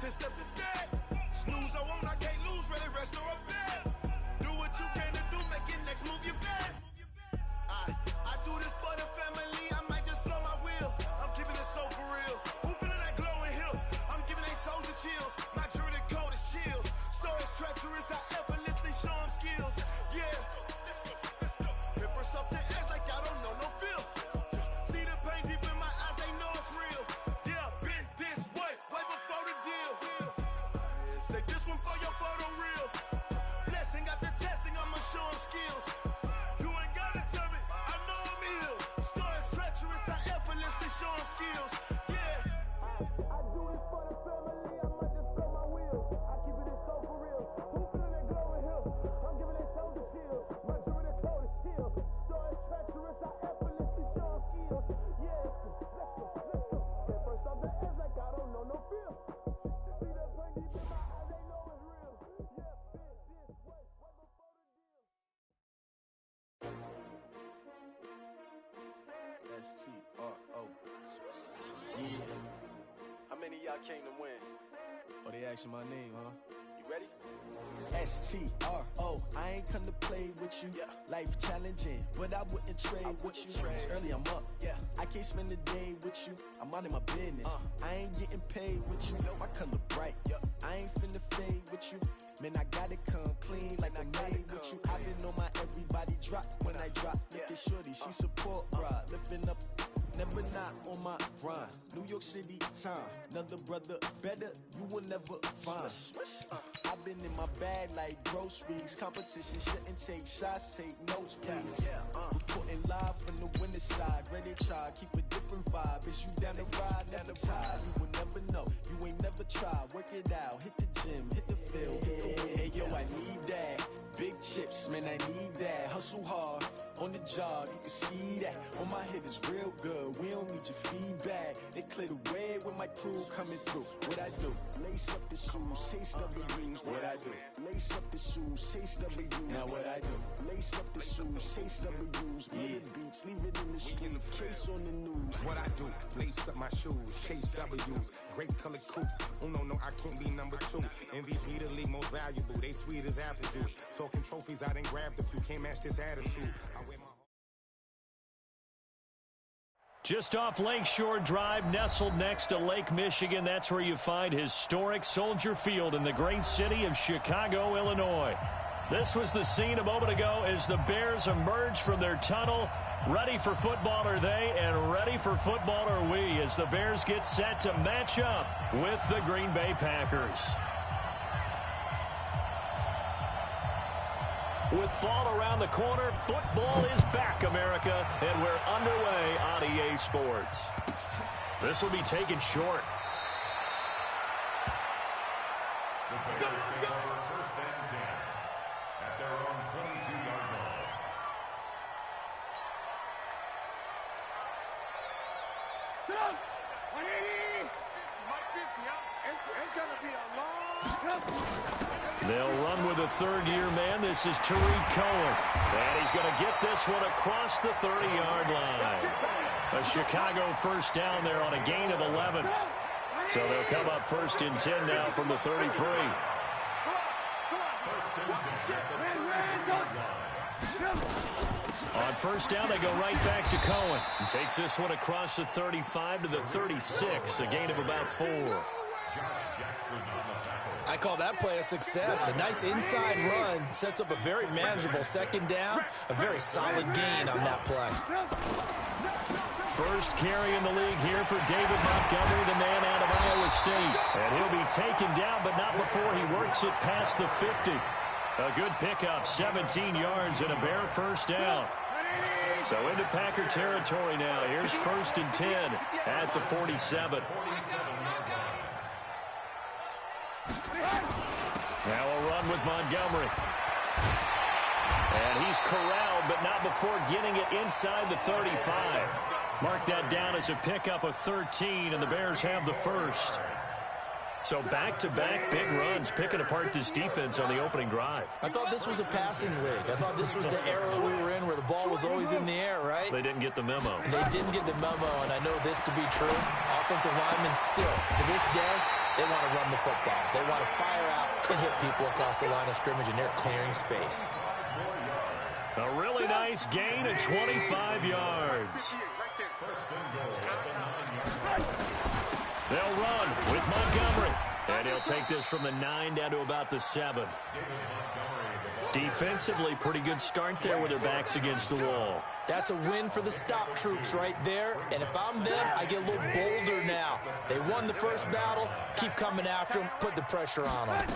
10 steps instead. Snooze, I won't, I can't lose, ready, rest or a bed. Do what you can to do, make your next move your best. I do this for the family, I might just blow my wheel. I'm keeping it so for real. Who feeling that glowing hill? I'm giving they soldier chills. My jewelry cold is chill. Stories treacherous, I effortlessly show them skills. Yeah. Hit first off the edge like I don't know no feel. See the pain deep in my eyes, they know it's real. Yeah, been this way before the deal. Say this one for your photo real. Blessing after testing, I'ma show them skills. You ain't gotta tell me, I know I'm ill. Stories treacherous, I effortlessly show them skills. Yeah. I do this for the family, I might just blow my wheel. I keep it so for real. Who feeling that glowing hill? I'm giving they soldier chills. My jewelry cold is chill. Stories treacherous, I effortlessly show them skills. Yeah, let's go. Get first off the edge like I don't know no feel. See that pain deep in my eyes, they know it's real. Yeah, been this way before the deal. S-T-R-O. Yeah. How many of y'all came to win? Oh, they asking my name, huh? You ready? S-T-R-O. I ain't come to play with you. Yeah. Life challenging, but I wouldn't trade with you. It's early, I'm up. Yeah. I can't spend the day with you. I'm minding my business. I ain't getting paid with you. My color bright. I ain't finna fade with you. Man, I gotta come clean like I made with you. I've been on my everybody drop when I drop. Look at shorty, she support ride. Lifting up, never not on my grind. New York City time. Another brother better, you will never find. I've been in my bag like groceries. Competition shouldn't take shots, take notes, please. Reporting live from the winter side. Ready to try, keep a different vibe. Is you down the ride, never tired. You will never know, you ain't never tried. Work it out, hit the gym, hit the field. Hey yo, I need that. Big chips, man, I need that. Hustle hard, on the job, you can see that. On my head is real good, we don't need your feedback. They clear the way with my crew coming through. What I do? Lace up the shoes, chase W's. What I do? Lace up the shoes, chase W's. Now what I do? Lace up the shoes, chase W's. Yeah, beats, leave it in the street, case on the news. What I do? Lace up my shoes, chase W's. Great color coops. Oh no, I can't be number 2. MVP the league most valuable. They sweet as apple juice. Talking trophies, I done grabbed a few. Can't match this attitude. I wear my Just off Lakeshore Drive, nestled next to Lake Michigan. That's where you find historic Soldier Field in the great city of Chicago, Illinois. This was the scene a moment ago as the Bears emerged from their tunnel. Ready for football are they, and ready for football are we, as the Bears get set to match up with the Green Bay Packers. With fall around the corner, football is back, America, and we're underway on EA Sports. This will be taken short. The Bears take over first and 10 at their own 22-yard line. It's going to be a long They'll run with a third-year man. This is Tariq Cohen. And he's going to get this one across the 30-yard line. A Chicago first down there on a gain of 11. So they'll come up first and 10 now from the 33. On first down, they go right back to Cohen. And takes this one across the 35 to the 36. A gain of about 4. I call that play a success. A nice inside run sets up a very manageable second down. A very solid gain on that play. First carry in the league here for David Montgomery, the man out of Iowa State. And he'll be taken down, but not before he works it past the 50. A good pickup, 17 yards and a Bear first down. So into Packer territory now. Here's first and 10 at the 47. Now a run with Montgomery. And he's corralled, but not before getting it inside the 35. Mark that down as a pickup of 13, and the Bears have the first. So back-to-back big runs, picking apart this defense on the opening drive. I thought this was a passing league. I thought this was the era we were in where the ball was always in the air, right? They didn't get the memo. They didn't get the memo, and I know this to be true. Offensive linemen still, to this day, They want to run the football. They want to fire out and hit people across the line of scrimmage, and they're clearing space. A really nice gain of 25 yards. They'll run with Montgomery. And he'll take this from the 9 down to about the 7. Defensively, pretty good start there with their backs against the wall. That's a win for the stop troops right there. And if I'm them, I get a little bolder now. They won the first battle. Keep coming after them. Put the pressure on them.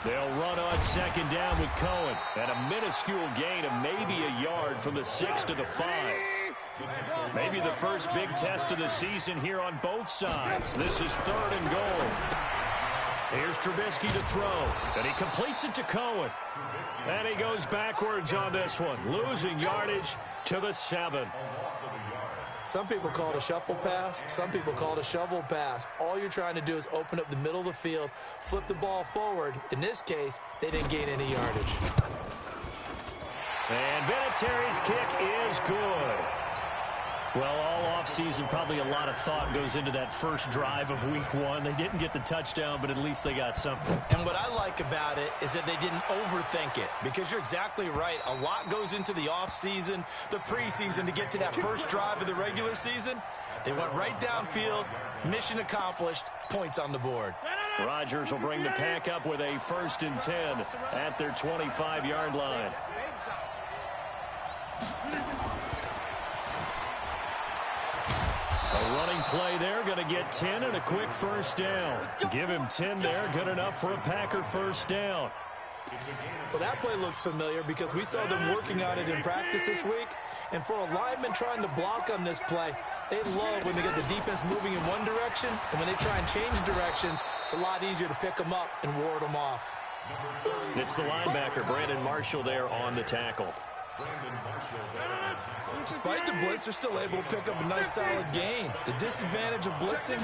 They'll run on second down with Cohen. And a minuscule gain of maybe a yard from the 6 to the 5. Maybe the first big test of the season here on both sides. This is 3rd and goal. Here's Trubisky to throw, and he completes it to Cohen. And he goes backwards on this one, losing yardage to the 7. Some people call it a shuffle pass. Some people call it a shovel pass. All you're trying to do is open up the middle of the field, flip the ball forward. In this case, they didn't gain any yardage. And Vinatieri's kick is good. Well, all offseason, probably a lot of thought goes into that first drive of week 1. They didn't get the touchdown, but at least they got something. And what I like about it is that they didn't overthink it, because you're exactly right. A lot goes into the offseason, the preseason, to get to that first drive of the regular season. They went right downfield, mission accomplished, points on the board. Rodgers will bring the pack up with a 1st and 10 at their 25-yard line. A running play there, going to get 10 and a quick first down. Give him 10 there, good enough for a Packer first down. Well, that play looks familiar because we saw them working on it in practice this week. And for a lineman trying to block on this play, they love when they get the defense moving in one direction, and when they try and change directions, it's a lot easier to pick them up and ward them off. It's the linebacker, Brandon Marshall, there on the tackle. Despite the blitz, they're still able to pick up a nice, solid gain. The disadvantage of blitzing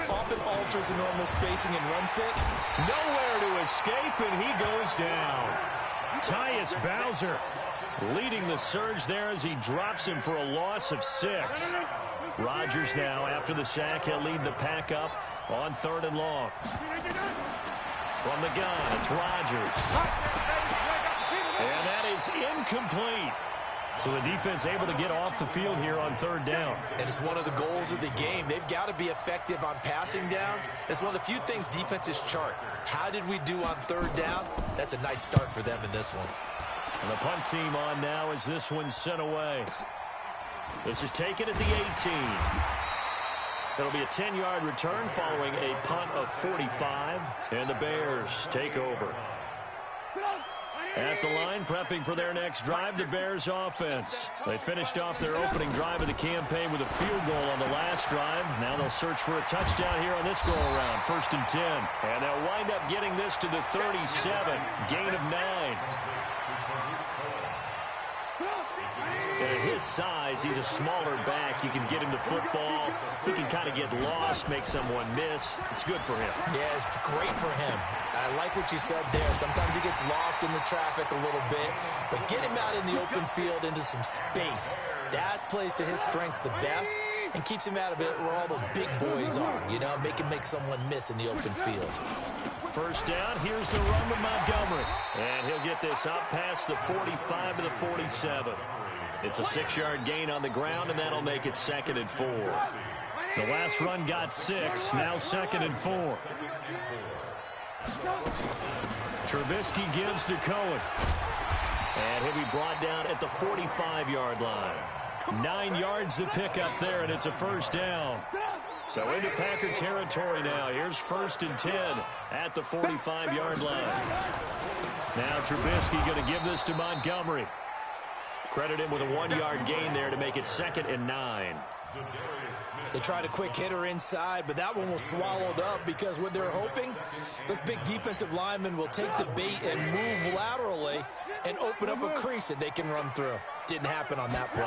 often alters the normal spacing and run fits. Nowhere to escape, and he goes down. Tyus Bowser leading the surge there as he drops him for a loss of 6. Rodgers now, after the sack, he'll lead the pack up on 3rd and long. From the gun, it's Rodgers. And that is incomplete. So the defense able to get off the field here on 3rd down. And it's one of the goals of the game. They've got to be effective on passing downs. It's one of the few things defenses chart. How did we do on 3rd down? That's a nice start for them in this one. And the punt team on now as this one's sent away. This is taken at the 18. It'll be a 10-yard return following a punt of 45. And the Bears take over. At the line, prepping for their next drive, the Bears offense. They finished off their opening drive of the campaign with a field goal on the last drive. Now they'll search for a touchdown here on this go-around, 1st and 10. And they'll wind up getting this to the 37, gain of 9. And at his size, he's a smaller back. You can get him to football. He can kind of get lost, make someone miss. It's good for him. Yeah, it's great for him. I like what you said there. Sometimes he gets lost in the traffic a little bit, but get him out in the open field into some space. That plays to his strengths the best and keeps him out of it where all the big boys are, you know, make someone miss in the open field. First down, here's the run with Montgomery. And he'll get this up past the 45 to the 47. It's a 6-yard gain on the ground, and that'll make it 2nd and 4. The last run got 6, now 2nd and 4. Trubisky gives to Cohen. And he'll be brought down at the 45-yard line. 9 yards to pick up there, and it's a first down. So into Packer territory now. Here's 1st and 10 at the 45-yard line. Now Trubisky going to give this to Montgomery. Credit him with a 1-yard gain there to make it 2nd and 9. They tried a quick hitter inside, but that one was swallowed up because what they're hoping, those big defensive linemen will take the bait and move laterally and open up a crease that they can run through. Didn't happen on that play.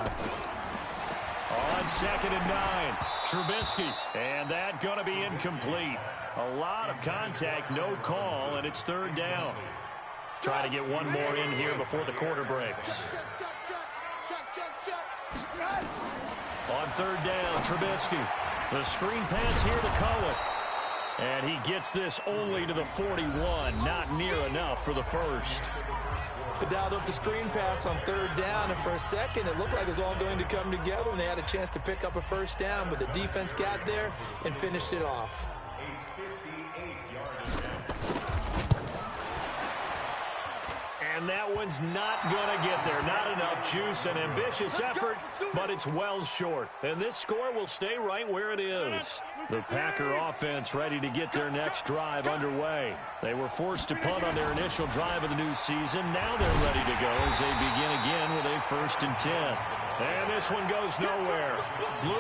On 2nd and 9, Trubisky, and that going to be incomplete. A lot of contact, no call, and it's 3rd down. Trying to get one more in here before the quarter breaks. On 3rd down, Trubisky. The screen pass here to Cohen. And he gets this only to the 41. Not near enough for the first. Dialed up the screen pass on third down, and for a second it looked like it was all going to come together and they had a chance to pick up a first down, but the defense got there and finished it off. And that one's not going to get there. Not enough juice. An ambitious effort, but it's well short. And this score will stay right where it is. The Packer offense ready to get their next drive underway. They were forced to punt on their initial drive of the new season. Now they're ready to go as they begin again with a 1st and 10. And this one goes nowhere.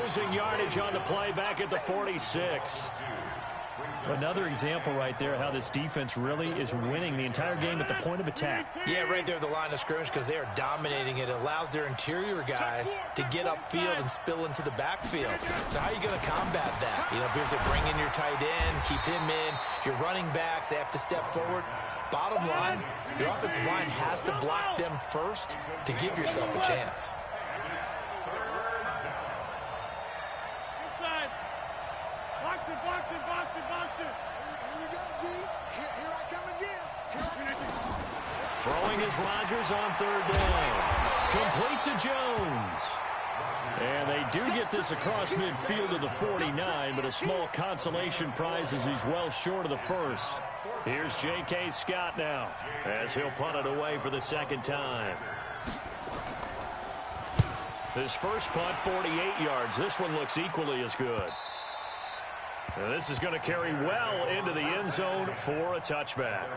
Losing yardage on the play back at the 46. Another example right there how this defense really is winning the entire game at the point of attack. Yeah, right there at the line of scrimmage because they are dominating it. It allows their interior guys to get upfield and spill into the backfield. So how are you going to combat that? You know, if there's a bring in your tight end, keep him in. Your running backs, they have to step forward. Bottom line, your offensive line has to block them first to give yourself a chance. Throwing is Rodgers on third down. Complete to Jones. And they do get this across midfield to the 49, but a small consolation prize as he's well short of the first. Here's J.K. Scott now as he'll punt it away for the second time. His first punt, 48 yards. This one looks equally as good. And this is going to carry well into the end zone for a touchback.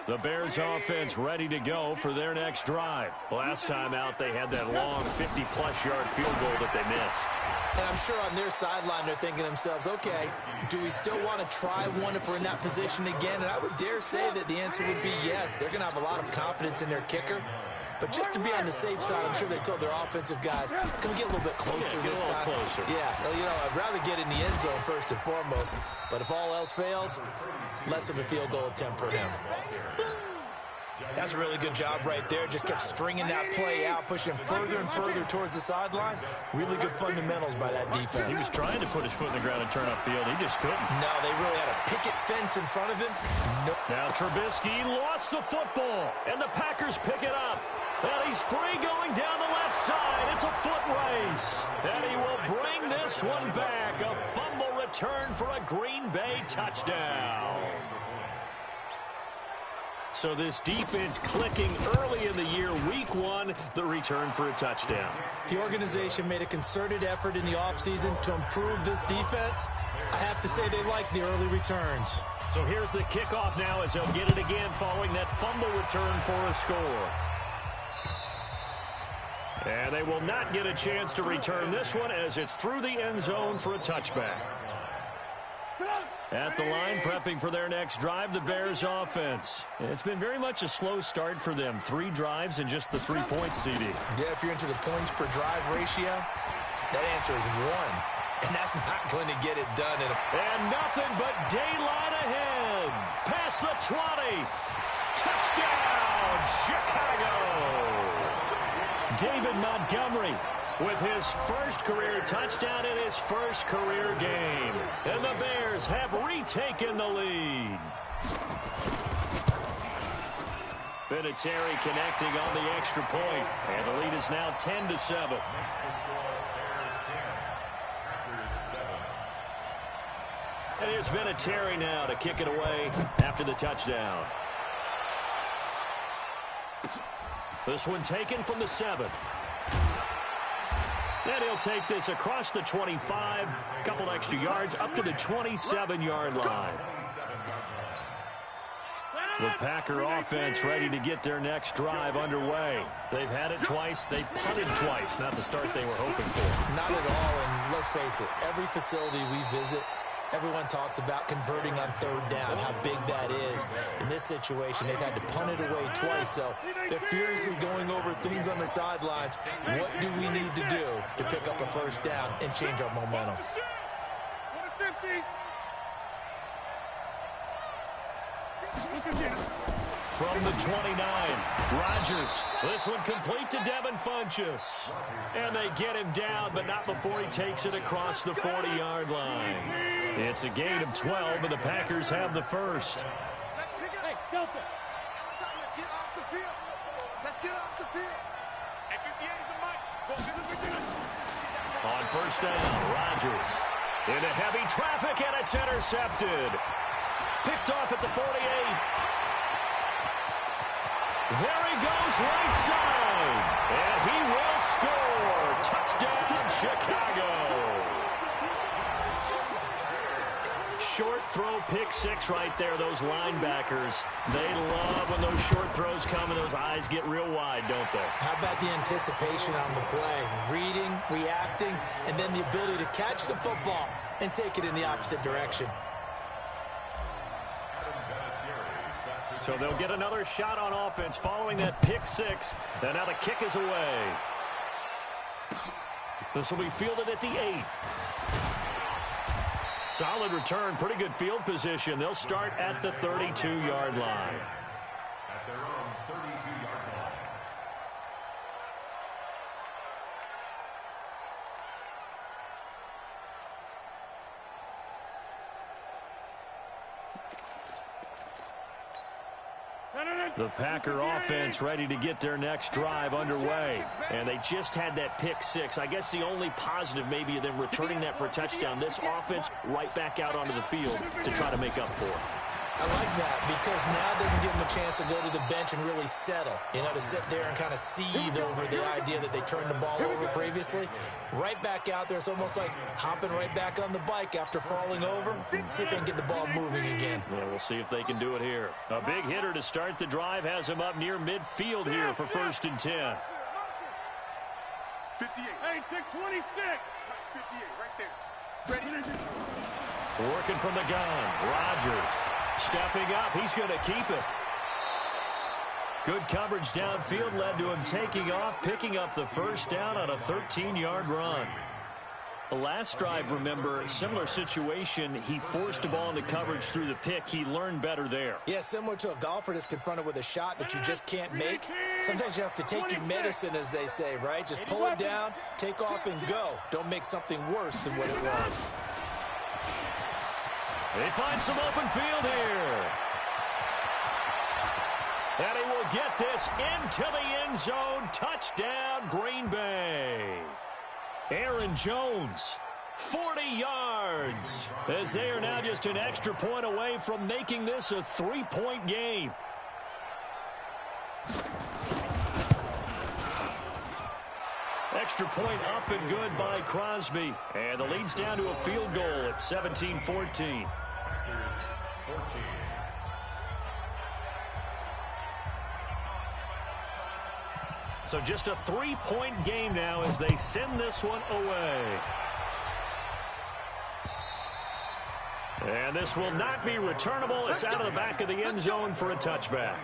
The Bears offense ready to go for their next drive. Last time out, they had that long 50-plus yard field goal that they missed. And I'm sure on their sideline they're thinking to themselves, okay, do we still want to try one if we're in that position again? And I would dare say that the answer would be yes. They're going to have a lot of confidence in their kicker. But just to be on the safe side, I'm sure they told their offensive guys, can we get a little bit closer this time? Closer. Yeah, well, you know, I'd rather get in the end zone first and foremost. But if all else fails, less of a field goal attempt for him. That's a really good job right there. Just kept stringing that play out, pushing further and further towards the sideline. Really good fundamentals by that defense. He was trying to put his foot in the ground and turn upfield. He just couldn't. No, they really had a picket fence in front of him. Nope. Now Trubisky lost the football, and the Packers pick it up. And he's free going down the left side. It's a foot race. And he will bring this one back. A fumble return for a Green Bay touchdown. So this defense clicking early in the year, week one, the return for a touchdown. The organization made a concerted effort in the offseason to improve this defense. I have to say they like the early returns. So here's the kickoff now as they'll get it again following that fumble return for a score. And they will not get a chance to return this one as it's through the end zone for a touchback. At the line, prepping for their next drive, the Bears offense. It's been very much a slow start for them. 3 drives and just the 3 points, CD. Yeah, if you're into the points per drive ratio, that answer is 1. And that's not going to get it done. And nothing but daylight ahead. Past the 20. Touchdown, Chicago. David Montgomery with his first career touchdown in his first career game. And the Bears have retaken the lead. Vinatieri connecting on the extra point. And the lead is now 10-7. And here's Vinatieri now to kick it away after the touchdown. This one taken from the 7. And he'll take this across the 25, a couple extra yards, up to the 27-yard line. The Packer offense ready to get their next drive underway. They've had it twice. They punted twice. Not the start they were hoping for. Not at all, and let's face it, every facility we visit, everyone talks about converting on third down, how big that is. In this situation, they've had to punt it away twice, so they're furiously going over things on the sidelines. What do we need to do to pick up a first down and change our momentum? from the 29. Rodgers, this one complete to Devin Funchess. And they get him down, but not before he takes it across the 40-yard line. It's a gain of 12, and the Packers have the first. Hey, Delta. Let's get off the field. Let's get off the field. Hey, 58 is the mic. On first down, Rodgers into heavy traffic, and it's intercepted. Picked off at the 48. There he goes, right side. And he will score. Touchdown, Chicago. Short throw, pick six right there. Those linebackers, they love when those short throws come and those eyes get real wide, don't they? How about the anticipation on the play? Reading, reacting, and then the ability to catch the football and take it in the opposite direction. So they'll get another shot on offense following that pick six. And now the kick is away. This will be fielded at the 8. Solid return, pretty good field position. They'll start at the 32-yard line. At their own 32-yard line. The Packer offense ready to get their next drive underway. And they just had that pick six. I guess the only positive maybe of them returning that for a touchdown. This offense right back out onto the field to try to make up for it. I like that because now it doesn't give them a chance to go to the bench and really settle. You know, to sit there and kind of seethe over the idea that they turned the ball over previously. Right back out there, it's almost like hopping right back on the bike after falling over. See if they can get the ball moving again. Yeah, we'll see if they can do it here. A big hitter to start the drive has him up near midfield here for 1st and 10. 58. Hey, take 26. 58, right there. Ready? Working from the gun, Rodgers. Stepping up, he's going to keep it. Good coverage downfield led to him taking off, picking up the first down on a 13-yard run. The last drive, remember, similar situation. He forced the ball into coverage through the pick. He learned better there. Yeah, similar to a golfer that's confronted with a shot that you just can't make. Sometimes you have to take your medicine, as they say, right? Just pull it down, take off, and go. Don't make something worse than what it was. They find some open field here. And he will get this into the end zone. Touchdown, Green Bay. Aaron Jones, 40 yards, as they are now just an extra point away from making this a 3-point game. Extra point up and good by Crosby. And the lead's down to a field goal at 17-14. So just a 3-point game now as they send this one away. And this will not be returnable. It's out of the back of the end zone for a touchback.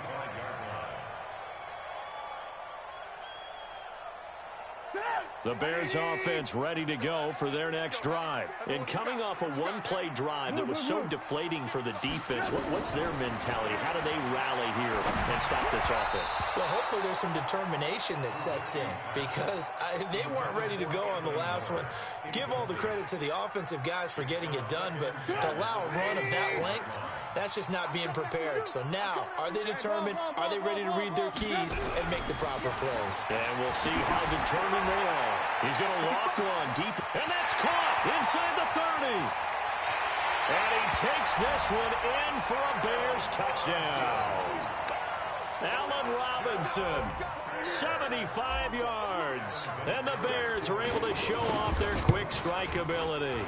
The Bears offense ready to go for their next drive. And coming off a one-play drive that was so deflating for the defense, what's their mentality? How do they rally here and stop this offense? Well, hopefully there's some determination that sets in because they weren't ready to go on the last one. Give all the credit to the offensive guys for getting it done, but to allow a run of that length, that's just not being prepared. So now, are they determined? Are they ready to read their keys and make the proper plays? And we'll see how determined they are. He's going to loft one deep, and that's caught inside the 30. And he takes this one in for a Bears touchdown. Allen Robinson, 75 yards. And the Bears are able to show off their quick strike ability.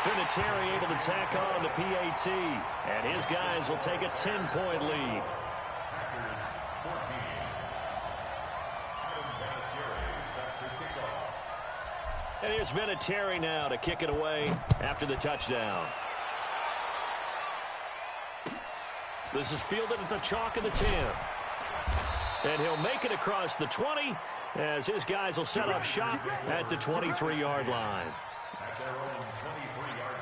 Vinatieri able to tack on the PAT, and his guys will take a 10-point lead. And here's Vinatieri now to kick it away after the touchdown. This is fielded at the chalk of the 10. And he'll make it across the 20 as his guys will set up shop at the 23-yard line. At their own 23-yard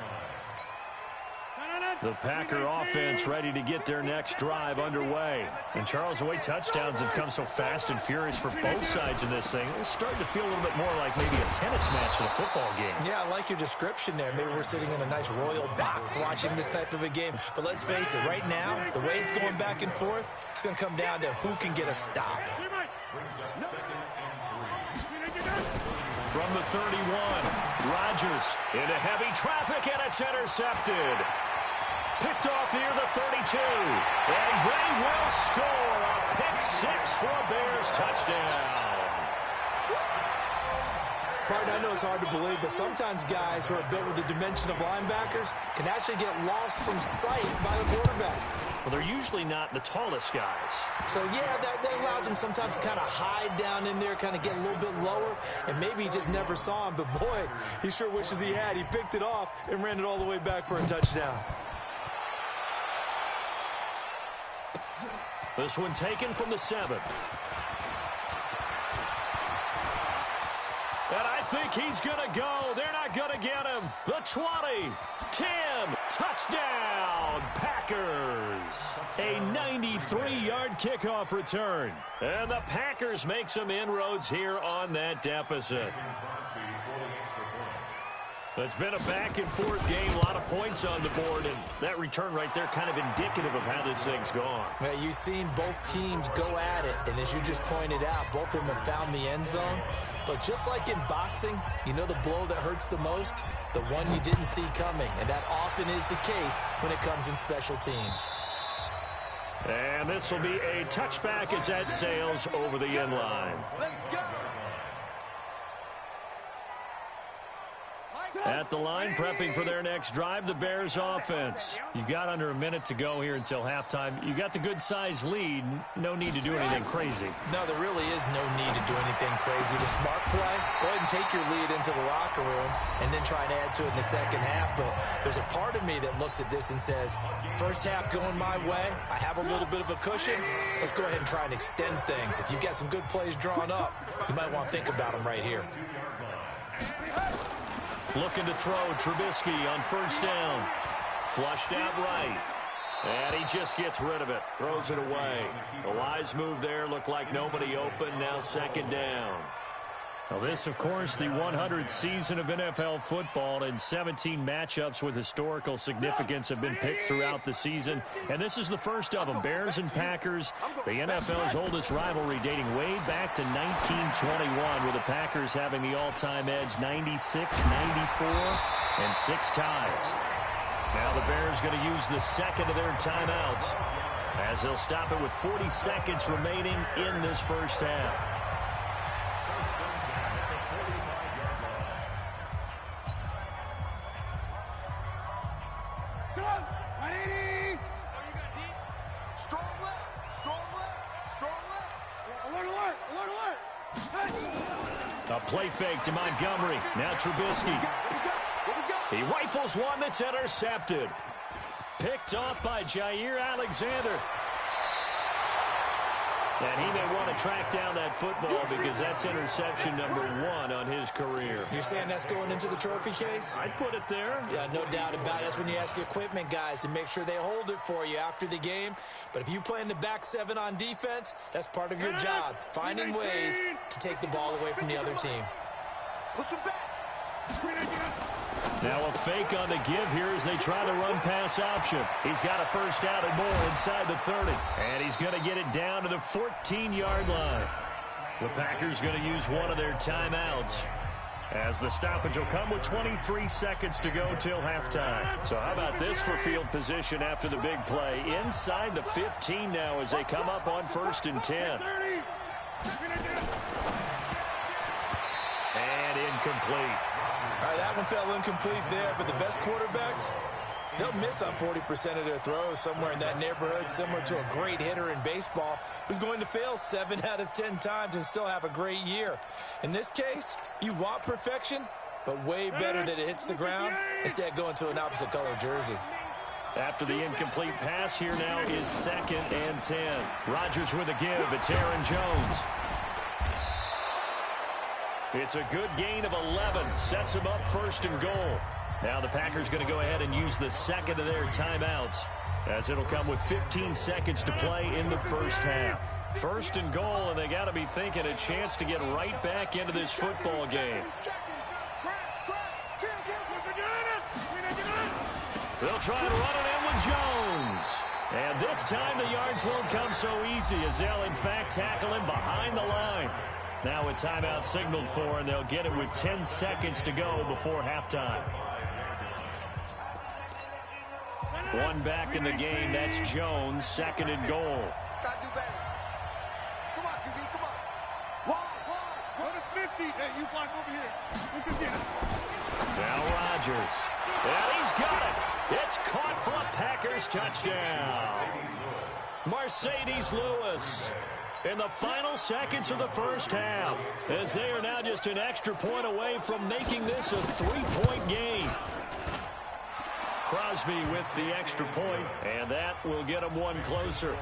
line. The Packer offense ready to get their next drive underway. And Charles, the way touchdowns have come so fast and furious for both sides in this thing, it's starting to feel a little bit more like maybe a tennis match in a football game. Yeah, I like your description there. Maybe we're sitting in a nice royal box watching this type of a game. But let's face it, right now, the way it's going back and forth, it's going to come down to who can get a stop. From the 31, Rodgers into heavy traffic, and it's intercepted. Picked off near the 32, and they will score a pick-6 for a Bears touchdown. Partner, I know it's hard to believe, but sometimes guys who are built with the dimension of linebackers can actually get lost from sight by the quarterback. Well, they're usually not the tallest guys. So, yeah, that allows him sometimes to kind of hide down in there, kind of get a little bit lower, and maybe he just never saw him. But, boy, he sure wishes he had. He picked it off and ran it all the way back for a touchdown. This one taken from the 7. And I think he's going to go. They're not going to get him. The 20, 10, touchdown, Packers. A 93-yard kickoff return. And the Packers make some inroads here on that deficit. It's been a back-and-forth game, a lot of points on the board, and that return right there kind of indicative of how this thing's gone. Yeah, you've seen both teams go at it, and as you just pointed out, both of them have found the end zone. But just like in boxing, you know the blow that hurts the most? The one you didn't see coming, and that often is the case when it comes in special teams. And this will be a touchback as that sails over the end line. Let's go. At the line, prepping for their next drive, the Bears offense. You've got under a minute to go here until halftime. You got the good-sized lead. No need to do anything crazy. No, there really is no need to do anything crazy. The smart play, go ahead and take your lead into the locker room and then try and add to it in the second half. But there's a part of me that looks at this and says, first half going my way, I have a little bit of a cushion. Let's go ahead and try and extend things. If you've got some good plays drawn up, you might want to think about them right here. Looking to throw, Trubisky on first down. Flushed out right. And he just gets rid of it. Throws it away. A wise move there. Looked like nobody open. Now second down. Well, this, of course, the 100th season of NFL football, and 17 matchups with historical significance have been picked throughout the season. And this is the first of them. Bears and Packers, the NFL's oldest rivalry dating way back to 1921, with the Packers having the all-time edge 96, 94, and 6 ties. Now the Bears going to use the second of their timeouts as they'll stop it with 40 seconds remaining in this first half. A play fake to Montgomery. Now Trubisky. He rifles one that's intercepted. Picked off by Jair Alexander. And he may want to track down that football because that's interception number 1 on his career. You're saying that's going into the trophy case? I'd put it there. Yeah, no doubt about it. That's when you ask the equipment guys to make sure they hold it for you after the game. But if you play in the back 7 on defense, that's part of your job, finding ways to take the ball away from the other team. Push him back. Now a fake on the give here as they try the run-pass option. He's got a first down and more inside the 30. And he's going to get it down to the 14-yard line. The Packers going to use one of their timeouts, as the stoppage will come with 23 seconds to go till halftime. So how about this for field position after the big play? Inside the 15 now as they come up on 1st and 10. And incomplete. All right, that one fell incomplete there, but the best quarterbacks, they'll miss on 40% of their throws, somewhere in that neighborhood, similar to a great hitter in baseball who's going to fail 7 out of 10 times and still have a great year. In this case, you want perfection, but way better that it hits the ground instead of going to an opposite color jersey. After the incomplete pass, here now is 2nd and 10. Rodgers with a give. It's Aaron Jones. It's a good gain of 11. Sets him up 1st and goal. Now the Packers going to go ahead and use the second of their timeouts, as it'll come with 15 seconds to play in the first half. First and goal, and they got to be thinking a chance to get right back into this football game. They'll try and run it in with Jones. And this time the yards won't come so easy, as they'll in fact tackle him behind the line. Now a timeout signaled for, and they'll get it with 10 seconds to go before halftime. One back in the game, that's Jones, second and goal. Gotta do better. Come on, QB, come on. Wide. Go to 50. Hey, you block over here. Look at this. Now Rodgers. And he's got it. It's caught for a Packers touchdown. Mercedes Lewis in the final seconds of the first half, as they are now just an extra point away from making this a 3-point game. Crosby with the extra point, and that will get them one closer.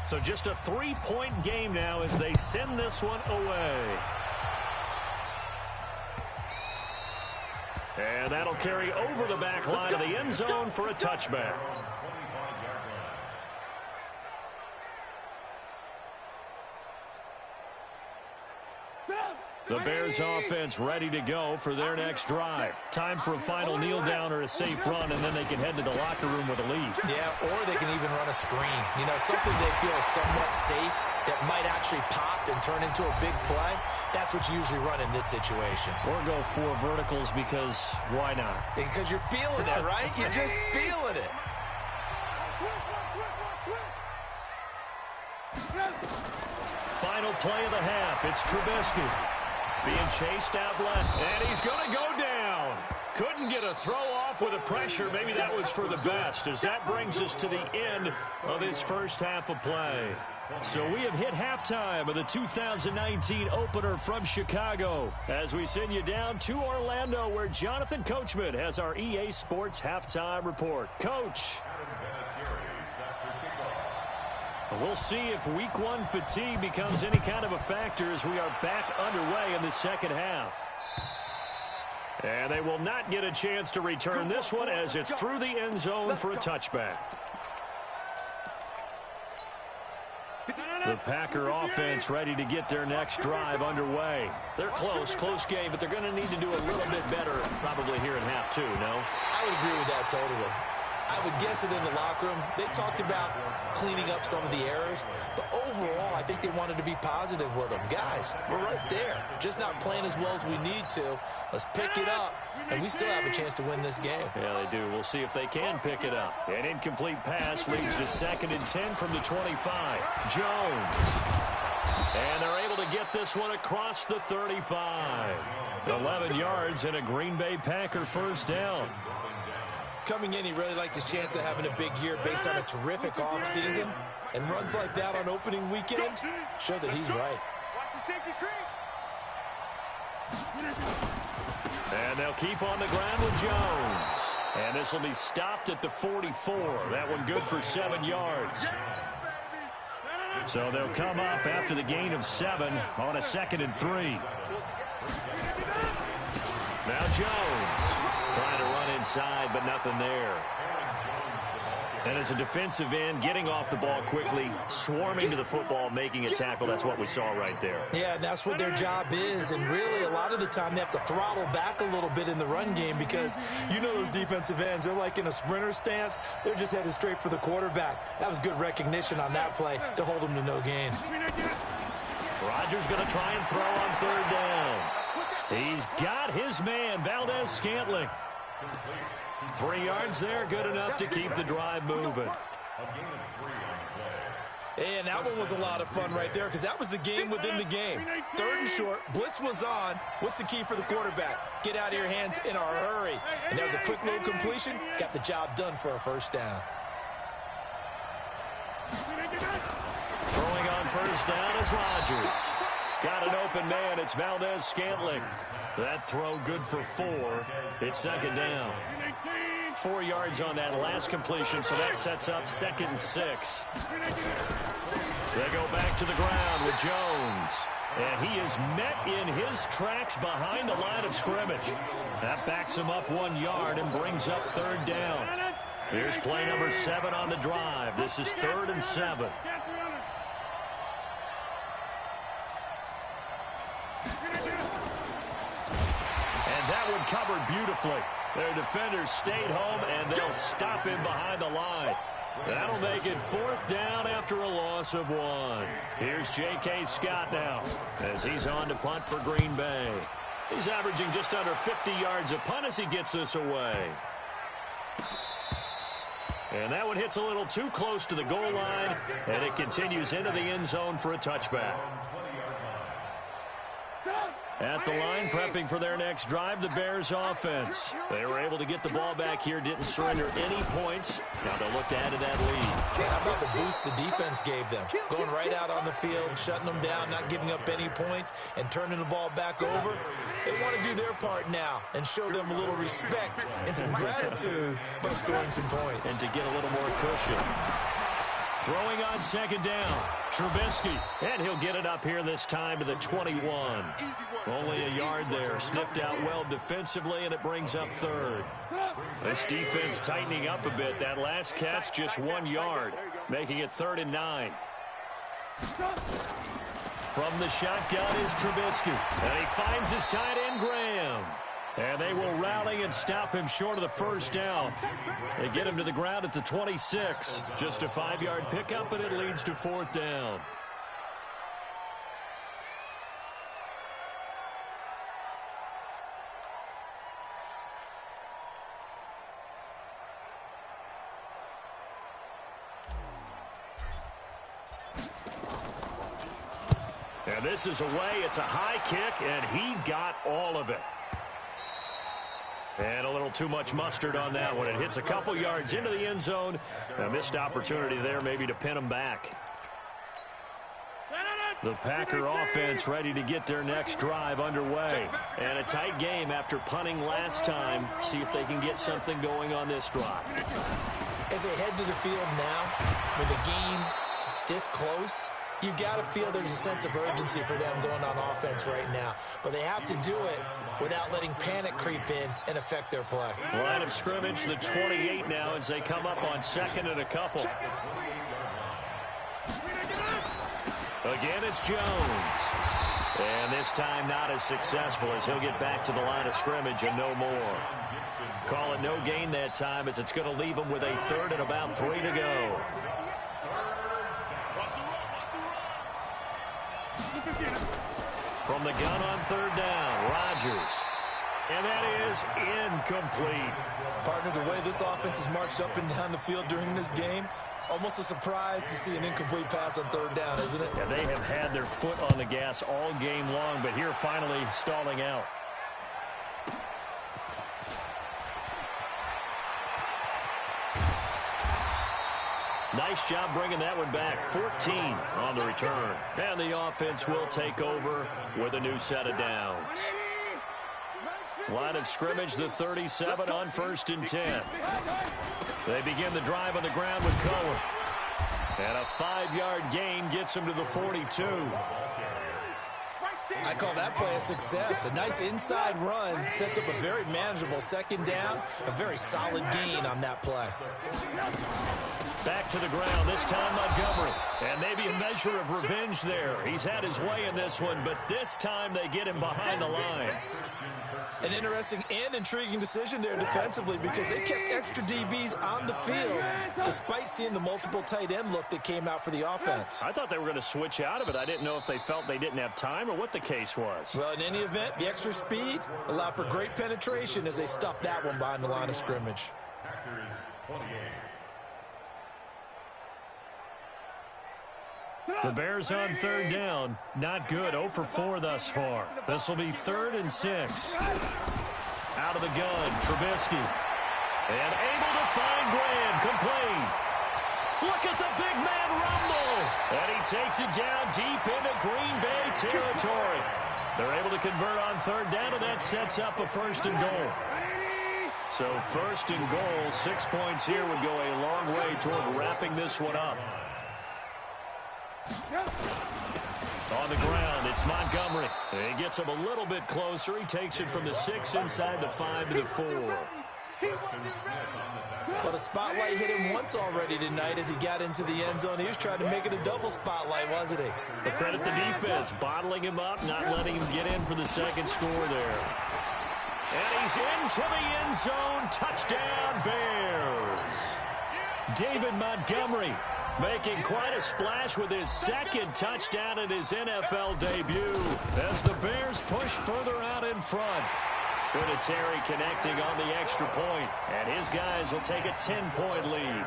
So just a 3-point game now as they send this one away. And that'll carry over the back line of the end zone for a touchback. The Bears offense ready to go for their next drive. Time for a final kneel down or a safe run, and then they can head to the locker room with a lead. Yeah, or they can even run a screen. You know, something they feel is somewhat safe that might actually pop and turn into a big play. That's what you usually run in this situation. Or go 4 verticals, because why not? Because you're feeling it, right? You're just feeling it. Final play of the half. It's Trubisky being chased out left, and he's going to go down. Couldn't get a throw off with the pressure. Maybe that was for the best, as that brings us to the end of this first half of play. So we have hit halftime of the 2019 opener from Chicago, as we send you down to Orlando, where Jonathan Coachman has our EA Sports halftime report. Coach. We'll see if week 1 fatigue becomes any kind of a factor as we are back underway in the second half. And they will not get a chance to return this one, as it's through the end zone for a touchback. The Packer offense ready to get their next drive underway. They're close game, but they're going to need to do a little bit better probably here in half 2, no? I would agree with that totally. I would guess it in the locker room. They talked about cleaning up some of the errors, but overall, I think they wanted to be positive with them. Guys, we're right there. Just not playing as well as we need to. Let's pick it up, and we still have a chance to win this game. Yeah, they do. We'll see if they can pick it up. An incomplete pass leads to 2nd and 10 from the 25. Jones. And they're able to get this one across the 35. 11 yards and a Green Bay Packer first down. Coming in, he really liked his chance of having a big year based on a terrific offseason. And runs like that on opening weekend show that he's right. And they'll keep on the ground with Jones. And this will be stopped at the 44. That one good for 7 yards. So they'll come up after the gain of 7 on a 2nd and 3. Now Jones trying to run inside, but nothing there. And as a defensive end, getting off the ball quickly, swarming to the football, making a tackle, that's what we saw right there. Yeah, that's what their job is. And really, a lot of the time, they have to throttle back a little bit in the run game, because you know those defensive ends, they're like in a sprinter stance. They're just headed straight for the quarterback. That was good recognition on that play to hold them to no gain. Rodgers going to try and throw on 3rd down. He's got his man, Valdez-Scantling. 3 yards there, good enough to keep the drive moving. And that one was a lot of fun right there, because that was the game within the game. 3rd and short, blitz was on. What's the key for the quarterback? Get out of your hands in a hurry. And that was a quick little completion. Got the job done for a first down. Throwing on 1st this down as Rodgers. Got an open man. It's Valdez-Scantling. That throw good for 4. It's second down. 4 yards on that last completion, so that sets up 2nd and 6. They go back to the ground with Jones. And he is met in his tracks behind the line of scrimmage. That backs him up 1 yard and brings up 3rd down. Here's play number 7 on the drive. This is 3rd and 7. And that one covered beautifully. Their defenders stayed home, and they'll stop him behind the line. That'll make it 4th down after a loss of 1. Here's J.K. Scott now as he's on to punt for Green Bay. He's averaging just under 50 yards a punt as he gets this away. And that one hits a little too close to the goal line, and it continues into the end zone for a touchback. At the line, prepping for their next drive, the Bears offense. They were able to get the ball back here, didn't surrender any points. Now they'll look to add to that lead. How about the boost the defense gave them? Going right out on the field, shutting them down, not giving up any points, and turning the ball back over. They want to do their part now and show them a little respect and some gratitude by scoring some points. And to get a little more cushion. Throwing on 2nd down, Trubisky, and he'll get it up here this time to the 21. Only a yard there, sniffed out well defensively, and it brings up 3rd. This defense tightening up a bit. That last catch just 1 yard, making it 3rd and 9. From the shotgun is Trubisky, and he finds his tight end, Graham. And they will rally and stop him short of the 1st down. They get him to the ground at the 26. Just a 5-yard pickup, and it leads to 4th down. And this is away. It's a high kick, and he got all of it. And a little too much mustard on that one. It hits a couple yards into the end zone. A missed opportunity there maybe to pin him back. The Packer offense ready to get their next drive underway. And a tight game after punting last time. See if they can get something going on this drive. As they head to the field now, with the game this close, you got to feel there's a sense of urgency for them going on offense right now. But they have to do it without letting panic creep in and affect their play. Line of scrimmage, the 28 now as they come up on 2nd and a couple. Again, it's Jones. And this time not as successful as he'll get back to the line of scrimmage and no more. Call it no gain that time as it's going to leave him with a 3rd and about 3 to go. From the gun on 3rd down, Rodgers. And that is incomplete. Partner, the way this offense has marched up and down the field during this game, it's almost a surprise to see an incomplete pass on 3rd down, isn't it? Yeah, they have had their foot on the gas all game long, but here finally stalling out. Nice job bringing that one back. 14 on the return. And the offense will take over with a new set of downs. Line of scrimmage, the 37 on 1st and 10. They begin the drive on the ground with Cohen. And a 5-yard gain gets him to the 42. I call that play a success. A nice inside run sets up a very manageable 2nd down. A very solid gain on that play. Back to the ground, this time Montgomery. And maybe a measure of revenge there. He's had his way in this one, but this time they get him behind the line. An interesting and intriguing decision there defensively because they kept extra DBs on the field despite seeing the multiple tight end look that came out for the offense. I thought they were going to switch out of it. I didn't know if they felt they didn't have time or what the case was. Well, in any event, the extra speed allowed for great penetration as they stuffed that one behind the line of scrimmage. The Bears on 3rd down. Not good. 0 for 4 thus far. This will be 3rd and 6. Out of the gun, Trubisky. And able to find Graham. Complete. Look at the big man rumble. And he takes it down deep into Green Bay territory. They're able to convert on third down, and that sets up a first and goal. So first and goal, 6 points here would go a long way toward wrapping this one up. On the ground, it's Montgomery. He gets him a little bit closer. He takes it from the 6 inside the 5 to the 4. Well, the spotlight hit him once already tonight as he got into the end zone. He was trying to make it a double spotlight, wasn't he? But credit the defense, bottling him up, not letting him get in for the second score there. And he's into the end zone. Touchdown, Bears. David Montgomery making quite a splash with his second touchdown in his NFL debut as the Bears push further out in front. Vinatieri connecting on the extra point, and his guys will take a 10-point lead.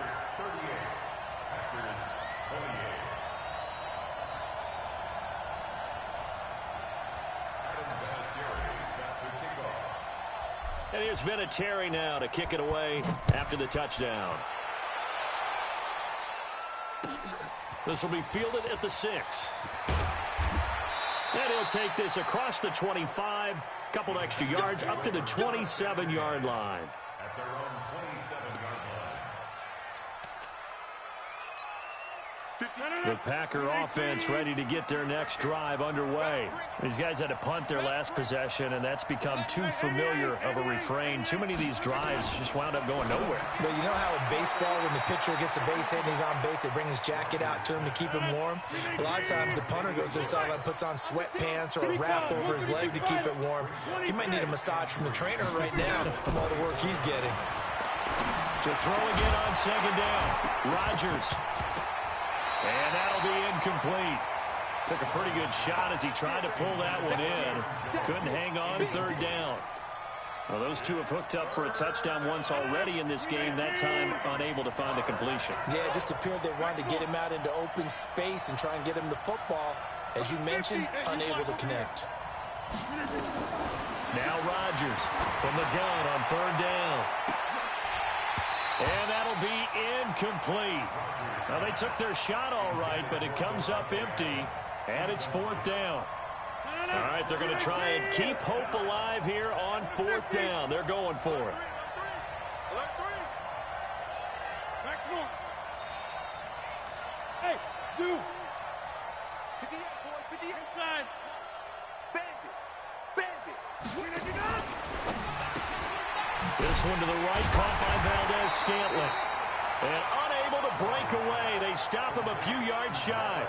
And here's Vinatieri now to kick it away after the touchdown. This will be fielded at the 6. And he'll take this across the 25. Couple extra yards up to the 27-yard line. At their own 27-yard line. The Packer offense ready to get their next drive underway. These guys had to punt their last possession, and that's become too familiar of a refrain. Too many of these drives just wound up going nowhere. Well, you know how in baseball, when the pitcher gets a base hit and he's on base, they bring his jacket out to him to keep him warm. A lot of times the punter goes to the sideline, puts on sweatpants or a wrap over his leg to keep it warm. He might need a massage from the trainer right now from all the work he's getting. To throw again on second down, Rodgers. And that'll be incomplete. Took a pretty good shot as he tried to pull that one in. Couldn't hang on third down. Well, those two have hooked up for a touchdown once already in this game, that time unable to find the completion. Yeah, it just appeared they wanted to get him out into open space and try and get him the football. As you mentioned, unable to connect. Now Rodgers from the gun on third down. And that'll be incomplete. Now, they took their shot all right, but it comes up empty, and it's fourth down. All right, they're going to try and keep hope alive here on fourth down. They're going for it. Hey, Zoo. 58, boy, 58 inside. Bandit. This one to the right, caught by Valdez-Scantling. And unable to break away. They stop him a few yards shy.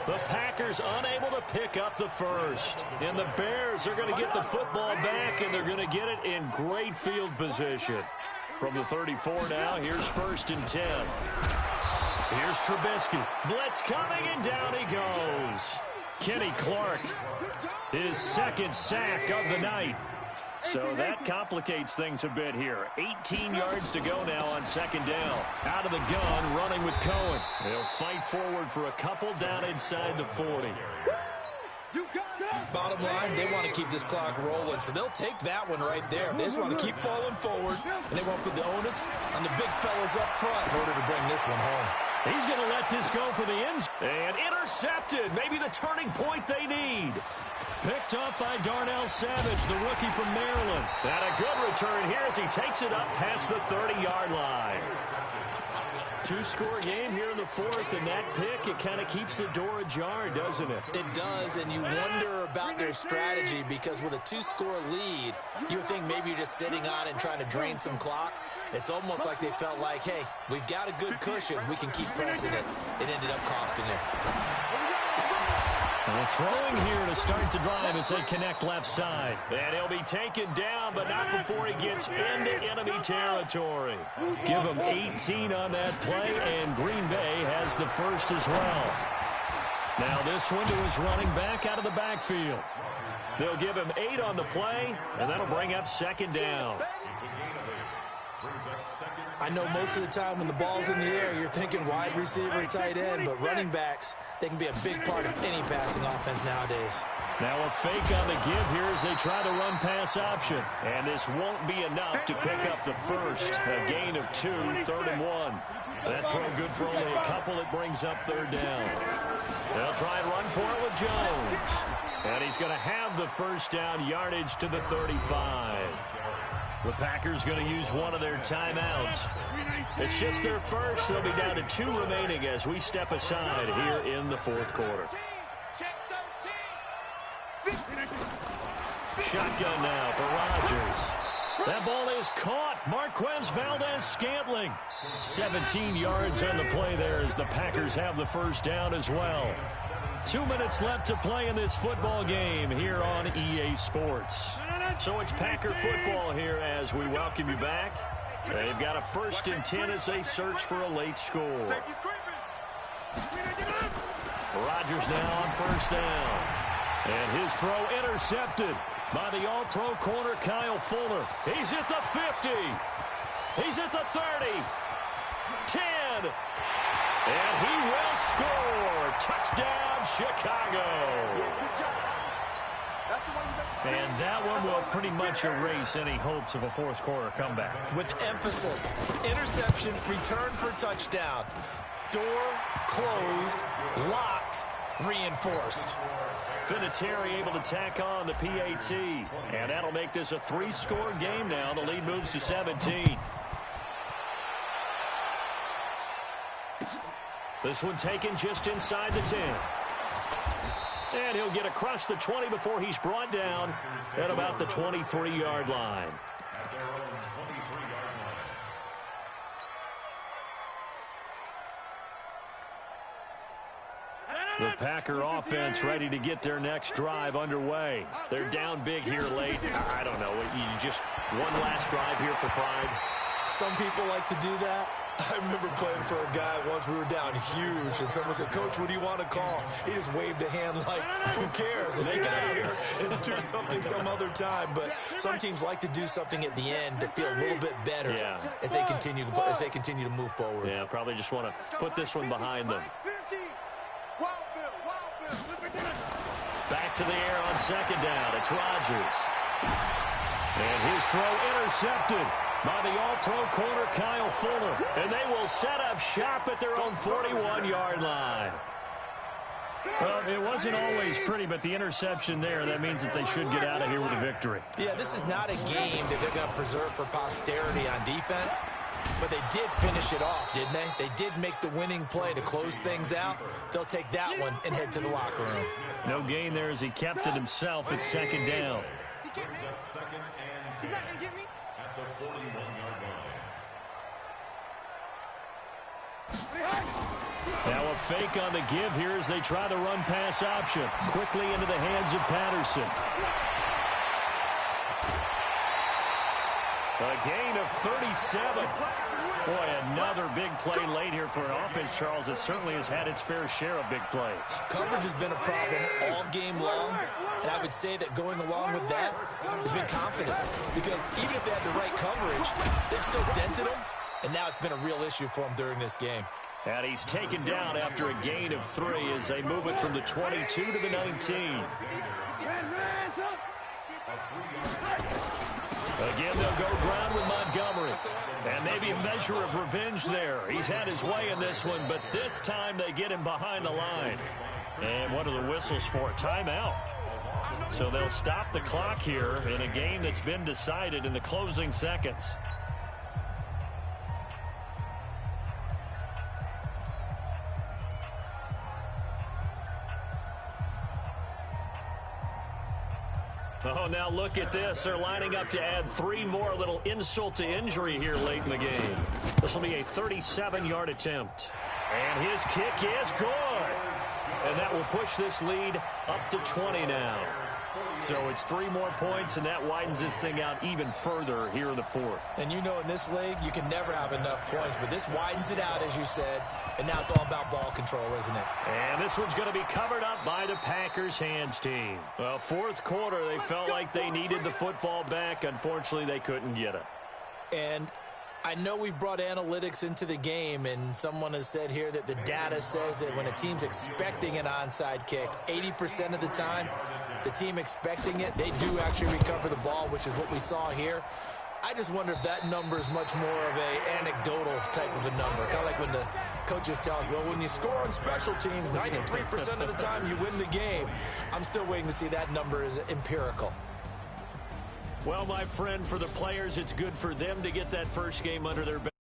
The Packers unable to pick up the first. And the Bears are going to get the football back, and they're going to get it in great field position. From the 34 now, here's first and 10. Here's Trubisky. Blitz coming, and down he goes. Kenny Clark, his second sack of the night. So that complicates things a bit here. 18 yards to go now on second down. Out of the gun, running with Cohen. They'll fight forward for a couple down inside the 40. Bottom line, they want to keep this clock rolling, so they'll take that one right there. They just want to keep falling forward, and they won't put the onus on the big fellas up front in order to bring this one home. He's going to let this go for the ends. And intercepted. Maybe the turning point they need. Picked up by Darnell Savage, the rookie from Maryland. And a good return here as he takes it up past the 30-yard line. Two-score game here in the fourth, and that pick, it kind of keeps the door ajar, doesn't it? It does, and you wonder about their strategy because with a two-score lead, you would think maybe you're just sitting on it and trying to drain some clock. It's almost like they felt like, hey, we've got a good cushion. We can keep pressing it. It ended up costing them. And throwing here to start the drive as they connect left side. And he'll be taken down, but not before he gets into enemy territory. Give him 18 on that play, and Green Bay has the first as well. Now this one to his running back out of the backfield. They'll give him 8 on the play, and that'll bring up second down. I know most of the time when the ball's in the air, you're thinking wide receiver, tight end, but running backs, they can be a big part of any passing offense nowadays. Now a fake on the give here as they try the run-pass option. And this won't be enough to pick up the first. A gain of 2, 3rd and 1. That throw good for only a couple. It brings up 3rd down. They'll try and run for it with Jones. And he's going to have the first down, yardage to the 35. The Packers going to use one of their timeouts. It's just their first. They'll be down to 2 remaining as we step aside here in the 4th quarter. Shotgun now for Rodgers. That ball is caught. Marquez Valdes-Scantling. 17 yards on the play there as the Packers have the first down as well. 2 minutes left to play in this football game here on EA Sports. So it's Packer football here as we welcome you back. They've got a 1st and 10 as they search for a late score. Rodgers now on 1st down. And his throw intercepted by the All-Pro corner, Kyle Fuller. He's at the 50. He's at the 30. 10. And he will score. Touchdown, Chicago. And that one will pretty much erase any hopes of a 4th quarter comeback. With emphasis, interception, return for touchdown. Door closed, locked, reinforced. Vinatieri able to tack on the PAT. And that'll make this a 3-score game now. The lead moves to 17. This one taken just inside the 10. And he'll get across the 20 before he's brought down at about the 23-yard line. The Packer offense ready to get their next drive underway. They're down big here late. I don't know. You just one last drive here for pride. Some people like to do that. I remember playing for a guy once. We were down huge, and someone said, "Coach, what do you want to call?" He just waved a hand like, "Who cares? Let's get out of here and do something some other time." But some teams like to do something at the end to feel a little bit better as they continue to move forward. Yeah, probably just want to put this one behind them. Back to the air on 2nd down. It's Rodgers. And his throw intercepted by the All-Pro corner, Kyle Fuller. And they will set up shop at their own 41-yard line. Well, it wasn't always pretty, but the interception there, that means that they should get out of here with a victory. Yeah, this is not a game that they're going to preserve for posterity on defense. But they did finish it off, didn't they? They did make the winning play to close things out. They'll take that one and head to the locker room. No gain there as he kept it himself at 2nd down. He's not going to get me. At the 41-yard line. Now a fake on the give here as they try the run-pass option. Quickly into the hands of Patterson. A gain of 37. Boy, another big play late here for an offense, Charles, that certainly has had its fair share of big plays. Coverage has been a problem all game long, and I would say that going along with that has been confidence. Because even if they had the right coverage, they've still dented them, and now it's been a real issue for them during this game. And he's taken down after a gain of 3 as they move it from the 22 to the 19. Again, they'll go ground with Montgomery. And maybe a measure of revenge there. He's had his way in this one, but this time they get him behind the line. And what are the whistles for? Timeout. So they'll stop the clock here in a game that's been decided in the closing seconds. Oh, now look at this. They're lining up to add 3 more, little insult to injury here late in the game. This will be a 37-yard attempt. And his kick is good. And that will push this lead up to 20 now. So it's 3 more points, and that widens this thing out even further here in the 4th. And you know in this league, you can never have enough points, but this widens it out, as you said, and now it's all about ball control, isn't it? And this one's going to be covered up by the Packers hands team. Well, 4th quarter, they felt like they needed the football back. Unfortunately, they couldn't get it. And I know we've brought analytics into the game, and someone has said here that the data says that when a team's expecting an onside kick, 80% of the time, the team expecting it, they do actually recover the ball, which is what we saw here. I just wonder if that number is much more of a anecdotal type of a number. Kind of like when the coaches tell us, well, when you score on special teams, 93% of the time you win the game. I'm still waiting to see that number is empirical. Well, my friend, for the players, it's good for them to get that first game under their belt.